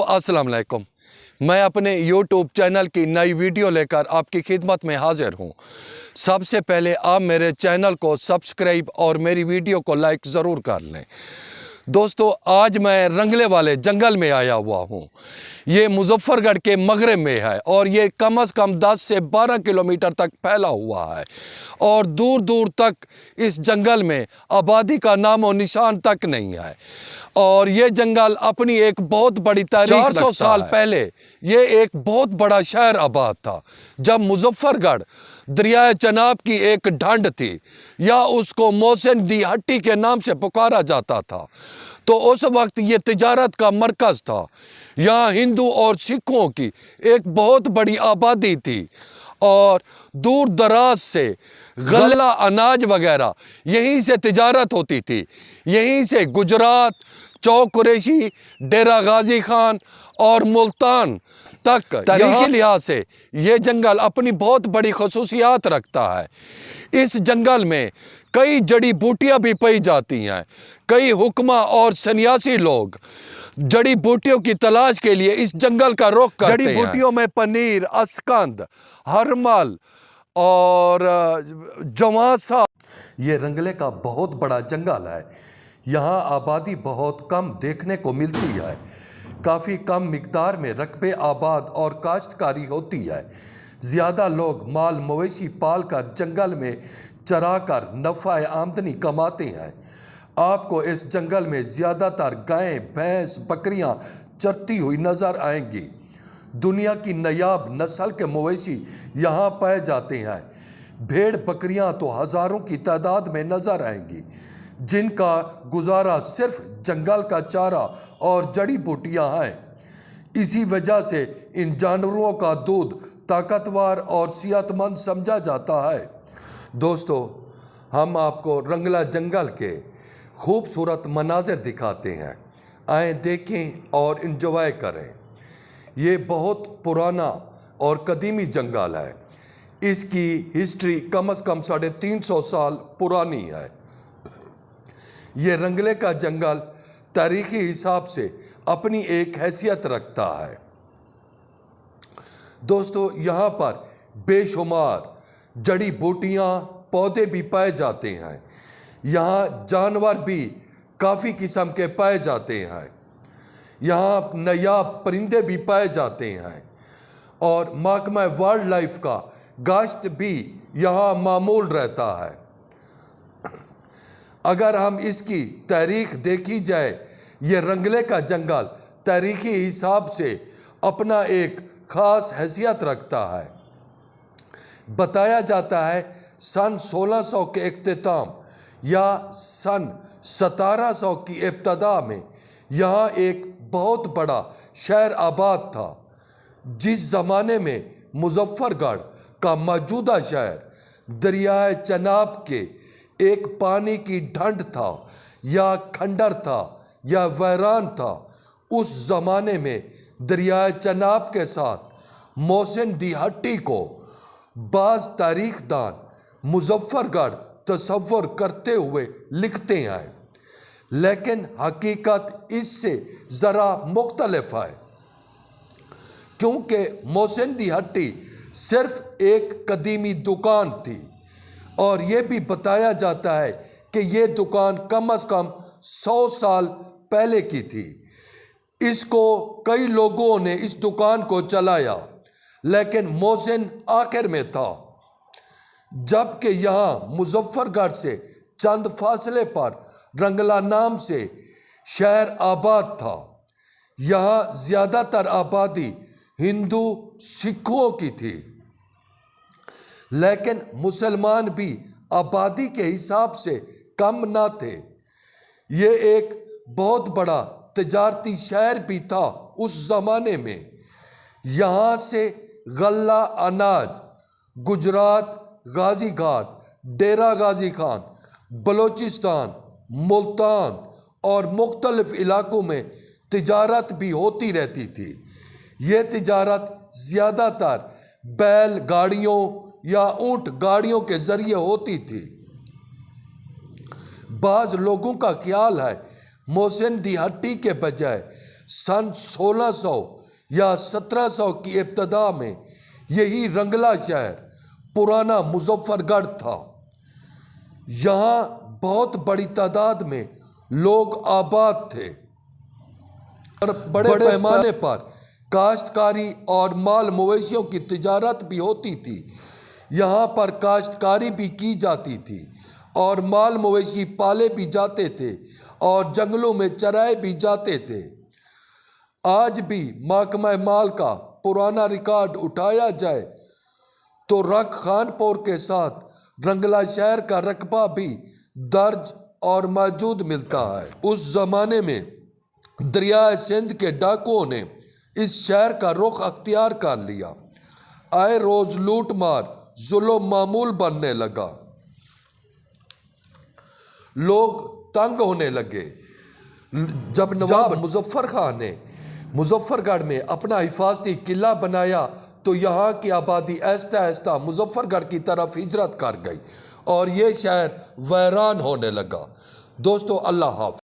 अस्सलाम वालेकुम। मैं अपने यूट्यूब चैनल की नई वीडियो लेकर आपकी खिदमत में हाजिर हूँ। सबसे पहले आप मेरे चैनल को सब्सक्राइब और मेरी वीडियो को लाइक ज़रूर कर लें। दोस्तों, आज मैं रंगले वाले जंगल में आया हुआ हूँ। ये मुजफ्फरगढ़ के मगरब में है और ये कम से कम 10 से 12 किलोमीटर तक फैला हुआ है और दूर दूर तक इस जंगल में आबादी का नामो निशान तक नहीं है। और ये जंगल अपनी एक बहुत बड़ी तारीख 400 साल पहले ये एक बहुत बड़ा शहर आबाद था, जब मुजफ्फरगढ़ दरियाए चनाब की एक ढंड थी या उसको मोहसिन दी हट्टी के नाम से पुकारा जाता था। तो उस वक्त ये तिजारत का मरकज़ था। यहाँ हिंदू और सिखों की एक बहुत बड़ी आबादी थी और दूर दराज से गल्ला अनाज वगैरह यहीं से तिजारत होती थी। यहीं से गुजरात, चौक कुरैशी, डेरा गाजी खान और मुल्तान तक तारीखी लिहाज से ये जंगल अपनी बहुत बड़ी खसूसियात रखता है। इस जंगल में कई जड़ी बूटियाँ भी पाई जाती हैं। कई हुक्मा और सन्यासी लोग जड़ी बूटियों की तलाश के लिए इस जंगल का रुख करते हैं। जड़ी बूटियों में पनीर, अस्कंद, हरमल और जवासा। ये रंगले का बहुत बड़ा जंगल है। यहाँ आबादी बहुत कम देखने को मिलती है। काफ़ी कम मिकदार में रकबे आबाद और काश्तकारी होती है। ज़्यादा लोग माल मवेशी पाल कर जंगल में चरा कर नफ़ा आमदनी कमाते हैं। आपको इस जंगल में ज़्यादातर गायें, भैंस, बकरियां चरती हुई नज़र आएंगी। दुनिया की नायाब नस्ल के मवेशी यहाँ पाए जाते हैं। भेड़ बकरियां तो हज़ारों की तादाद में नज़र आएंगी, जिनका गुजारा सिर्फ जंगल का चारा और जड़ी बूटियां हैं। इसी वजह से इन जानवरों का दूध ताकतवर और सेहतमंद समझा जाता है। दोस्तों, हम आपको रंगला जंगल के खूबसूरत मनाजिर दिखाते हैं। आएँ देखें और इंजॉय करें। ये बहुत पुराना और कदीमी जंगल है। इसकी हिस्ट्री कम से कम 350 साल पुरानी है। ये रंगले का जंगल तारीखी हिसाब से अपनी एक हैसियत रखता है। दोस्तों, यहाँ पर बेशुमार जड़ी बूटियाँ, पौधे भी पाए जाते हैं। यहाँ जानवर भी काफ़ी किस्म के पाए जाते हैं। यहाँ नायाब परिंदे भी पाए जाते हैं और महकमा वाइल्ड लाइफ का गश्त भी यहाँ मामूल रहता है। अगर हम इसकी तारीख देखी जाए, ये रंगले का जंगल तारीखी हिसाब से अपना एक ख़ास हैसियत रखता है। बताया जाता है सन 1600 के इख्तिताम या सन 1700 की इब्तदा में यहाँ एक बहुत बड़ा शहर आबाद था। जिस ज़माने में मुजफ्फरगढ़ का मौजूदा शहर दरियाए चनाब के एक पानी की ढंड था या खंडर था या वैरान था, उस ज़माने में दरियाए चनाब के साथ मोहसिन दी हट्टी को बाज़ तारीखदान मुजफ्फरगढ़ तसव्वुर करते हुए लिखते हैं, लेकिन हकीकत इससे ज़रा मुख्तलिफ है, क्योंकि मोहसिन दी हट्टी सिर्फ एक कदीमी दुकान थी और ये भी बताया जाता है कि ये दुकान कम से कम 100 साल पहले की थी। इसको कई लोगों ने इस दुकान को चलाया, लेकिन मोहसिन आखिर में था। जबकि यहाँ मुजफ्फरगढ़ से चंद फासले पर रंगला नाम से शहर आबाद था। यहाँ ज़्यादातर आबादी हिंदू सिखों की थी, लेकिन मुसलमान भी आबादी के हिसाब से कम ना थे। ये एक बहुत बड़ा तिजारती शहर भी था उस ज़माने में। यहाँ से गल्ला अनाज गुजरात, गाजी घाट, डेरा गाजी खान, बलोचिस्तान, मुल्तान और मुख्तलिफ इलाकों में तिजारत भी होती रहती थी। ये तिजारत ज़्यादातर बैल गाड़ियों या ऊँट गाड़ियों के ज़रिए होती थी। बाज़ लोगों का ख्याल है मोहसिन दी हट्टी के बजाय सन 1600 या 1700 की इब्तदा में यही रंगला शहर पुराना मुजफ्फरगढ़ था। यहाँ बहुत बड़ी तादाद में लोग आबाद थे और बड़े पैमाने पर काश्तकारी और माल मवेशियों की तिजारत भी होती थी। यहाँ पर काश्तकारी भी की जाती थी और माल मवेशी पाले भी जाते थे और जंगलों में चराए भी जाते थे। आज भी महकमा माल का पुराना रिकॉर्ड उठाया जाए तो रख खानपुर के साथ रंगला शहर का रकबा भी दर्ज और मौजूद मिलता है। उस जमाने में दरियाए सिंध के डाकुओं ने इस शहर का रुख अख्तियार कर लिया। आए रोज लूट मार जुल्म मामूल बनने लगा। लोग तंग होने लगे। जब नवाब मुजफ्फर खान ने मुजफ्फरगढ़ में अपना हिफाजती किला बनाया तो यहाँ की आबादी आहिस्ता आहिस्ता मुजफ्फरगढ़ की तरफ हिजरत कर गई और ये शहर वैरान होने लगा। दोस्तों, अल्लाह हाफ़िज़।